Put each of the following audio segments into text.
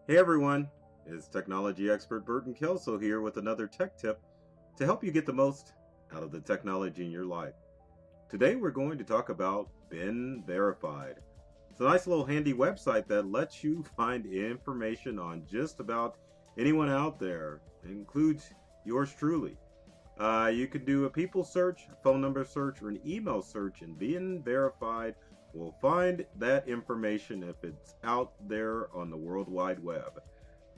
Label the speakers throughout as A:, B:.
A: Hey everyone, it's technology expert Burton Kelso here with another tech tip to help you get the most out of the technology in your life. Today we're going to talk about BeenVerified. It's a nice little handy website that lets you find information on just about anyone out there. It includes yours truly. You could do a people search, a phone number search, or an email search, and BeenVerified will find that information if it's out there on the World Wide Web.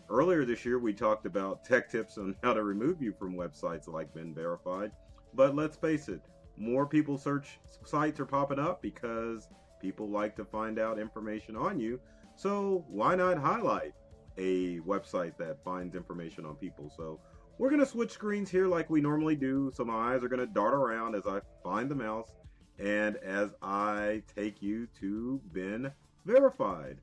A: Earlier this year, we talked about tech tips on how to remove you from websites like BeenVerified. But let's face it, more people search sites are popping up because people like to find out information on you. So why not highlight a website that finds information on people? So we're going to switch screens here like we normally do. So my eyes are going to dart around as I find the mouse and as I take you to BeenVerified.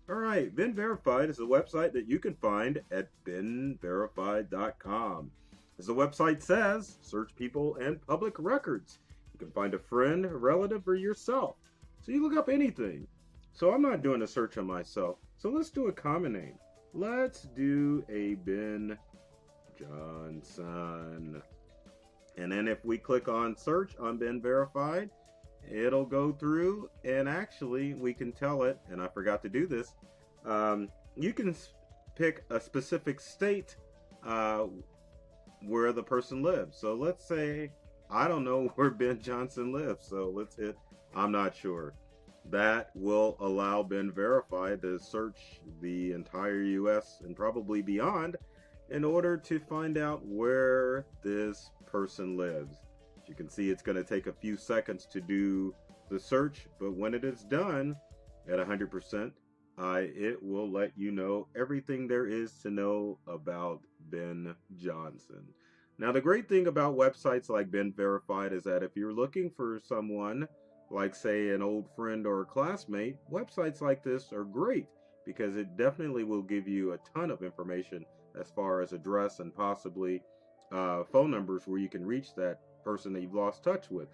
A: Alright, BeenVerified is a website that you can find at BeenVerified.com. As the website says, search people and public records. You can find a friend, a relative, or yourself. So you look up anything. So I'm not doing a search on myself. So let's do a common name. Let's do a Ben Johnson. And then if we click on search on BeenVerified, it'll go through and actually we can tell it, and I forgot to do this, you can pick a specific state where the person lives. So let's say I don't know where Ben Johnson lives, so let's hit I'm not sure. That will allow BeenVerified to search the entire US and probably beyond in order to find out where this person lives. As you can see, it's going to take a few seconds to do the search, but when it is done at 100%, it will let you know everything there is to know about Ben Johnson. Now, the great thing about websites like BeenVerified is that if you're looking for someone, like say an old friend or a classmate, websites like this are great because it definitely will give you a ton of information as far as address and possibly phone numbers where you can reach that person that you've lost touch with.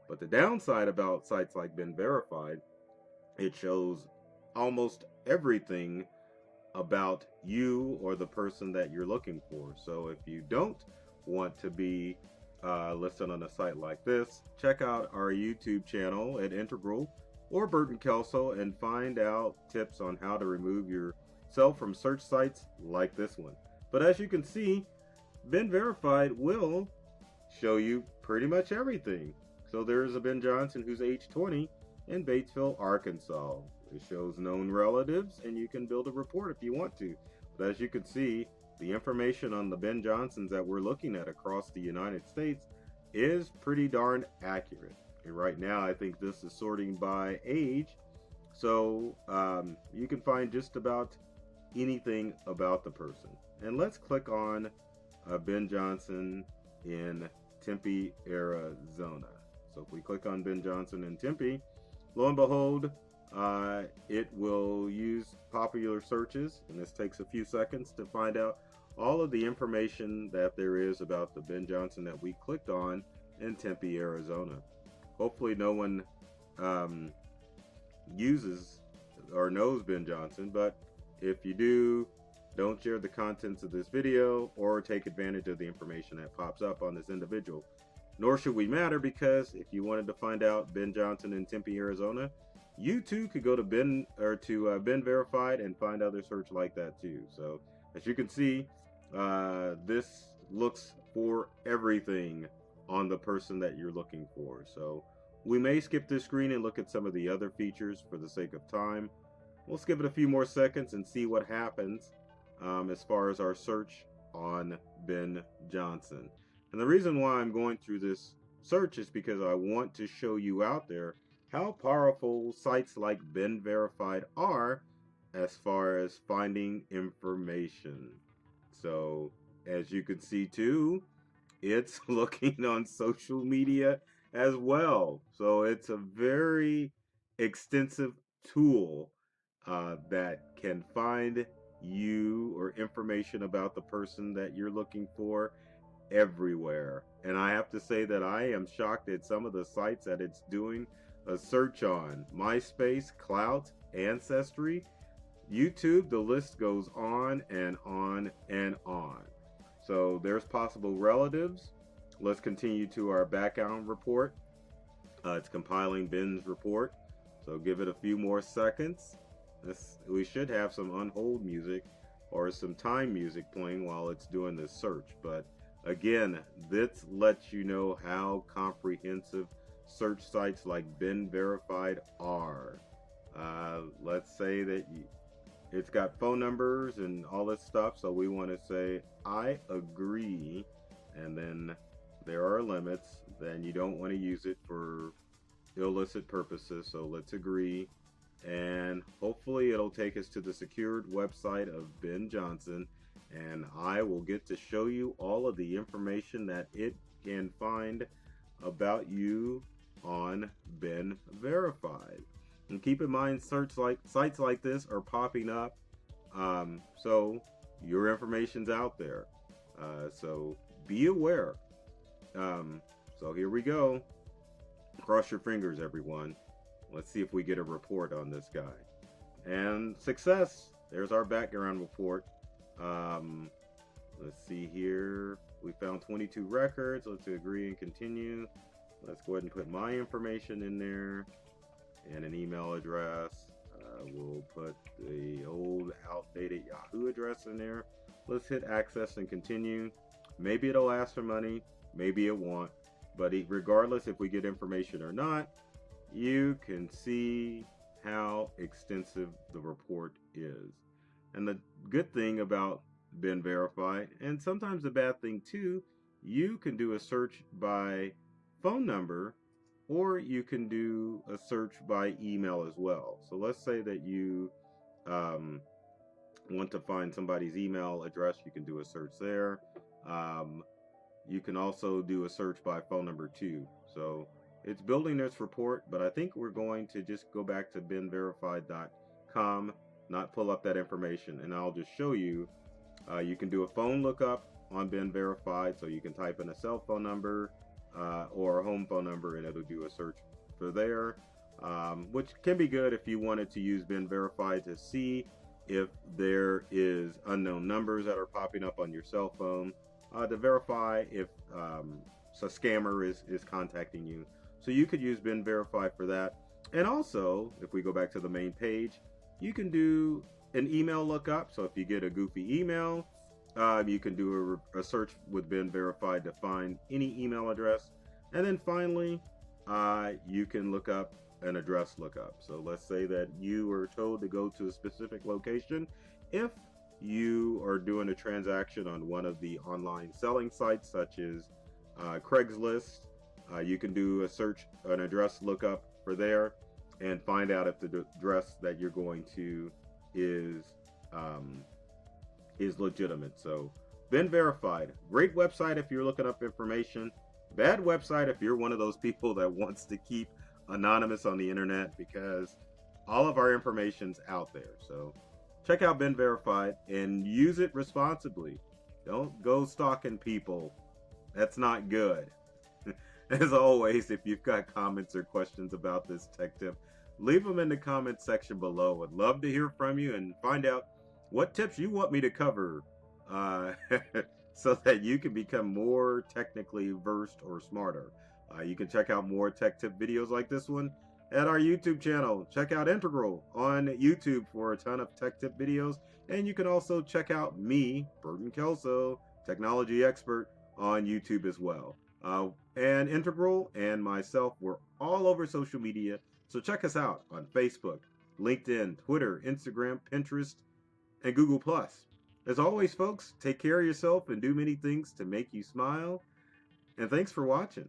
A: But the downside about sites like BeenVerified, it shows almost everything about you or the person that you're looking for. So if you don't want to be listed on a site like this, check out our YouTube channel at Integral or Burton Kelso and find out tips on how to remove yourself from search sites like this one. But as you can see, BeenVerified will show you pretty much everything. So there's a Ben Johnson who's age 20 in Batesville, Arkansas. It shows known relatives and you can build a report if you want to. But as you can see, the information on the Ben Johnsons that we're looking at across the United States is pretty darn accurate. And right now I think this is sorting by age. So you can find just about anything about the person. And let's click on Ben Johnson in Tempe, Arizona. So if we click on Ben Johnson in Tempe, lo and behold, it will use popular searches, and this takes a few seconds to find out all of the information that there is about the Ben Johnson that we clicked on in Tempe, Arizona. Hopefully no one uses or knows Ben Johnson, but if you do, don't share the contents of this video or take advantage of the information that pops up on this individual. Nor should we matter, because if you wanted to find out Ben Johnson in Tempe, Arizona, you too could go to BeenVerified and find other search like that too. So as you can see, this looks for everything on the person that you're looking for. So we may skip this screen and look at some of the other features for the sake of time. We'll skip it a few more seconds and see what happens as far as our search on Ben Johnson. And the reason why I'm going through this search is because I want to show you out there how powerful sites like BeenVerified are as far as finding information. So as you can see too, it's looking on social media as well. So it's a very extensive tool that can find you or information about the person that you're looking for everywhere. And I have to say that I am shocked at some of the sites that it's doing a search on. MySpace, Clout, Ancestry. YouTube, the list goes on and on and on. So there's possible relatives. Let's continue to our background report. It's compiling Ben's report. So give it a few more seconds. We should have some on hold music or some time music playing while it's doing this search. But again, this lets you know how comprehensive search sites like BeenVerified are. Let's say that it's got phone numbers and all this stuff, so we want to say I agree, and then there are limits. Then you don't want to use it for illicit purposes, so let's agree, and hopefully it'll take us to the secured website of Ben Johnson, and I will get to show you all of the information that it can find about you on BeenVerified. And keep in mind, sites like this are popping up, so your information's out there. So be aware. So here we go. Cross your fingers, everyone. Let's see if we get a report on this guy. And success. There's our background report. Let's see here. We found 22 records. Let's agree and continue. Let's go ahead and put my information in there and an email address. We'll put the old outdated Yahoo address in there. Let's hit access and continue. Maybe it'll ask for money, maybe it won't, but regardless if we get information or not, you can see how extensive the report is. And the good thing about BeenVerified, and sometimes the bad thing too, you can do a search by phone number, or you can do a search by email as well. So let's say that you want to find somebody's email address, you can do a search there. You can also do a search by phone number too. So it's building this report, but I think we're going to just go back to BeenVerified.com, not pull up that information, and I'll just show you. You can do a phone lookup on BeenVerified, so you can type in a cell phone number or a home phone number, and it'll do a search for there, which can be good if you wanted to use BeenVerified to see if there is unknown numbers that are popping up on your cell phone, to verify if a scammer is contacting you. So you could use BeenVerified for that. And also, if we go back to the main page, you can do an email lookup. So if you get a goofy email, you can do a search with BeenVerified to find any email address. And then finally, you can look up an address lookup. So let's say that you were told to go to a specific location. If you are doing a transaction on one of the online selling sites such as Craigslist, you can do a search, an address lookup for there, and find out if the address that you're going to is legitimate. So BeenVerified, great website if you're looking up information. Bad website if you're one of those people that wants to keep anonymous on the internet, because all of our information's out there. So check out BeenVerified and use it responsibly. Don't go stalking people. That's not good. As always, if you've got comments or questions about this tech tip, leave them in the comment section below. I'd love to hear from you and find out what tips you want me to cover, so that you can become more technically versed or smarter. You can check out more tech tip videos like this one at our YouTube channel. Check out Integral on YouTube for a ton of tech tip videos. And you can also check out me, Burton Kelso, technology expert, on YouTube as well. And Integral and myself, we're all over social media. So check us out on Facebook, LinkedIn, Twitter, Instagram, Pinterest, and Google+. As always, folks, take care of yourself and do many things to make you smile. And thanks for watching.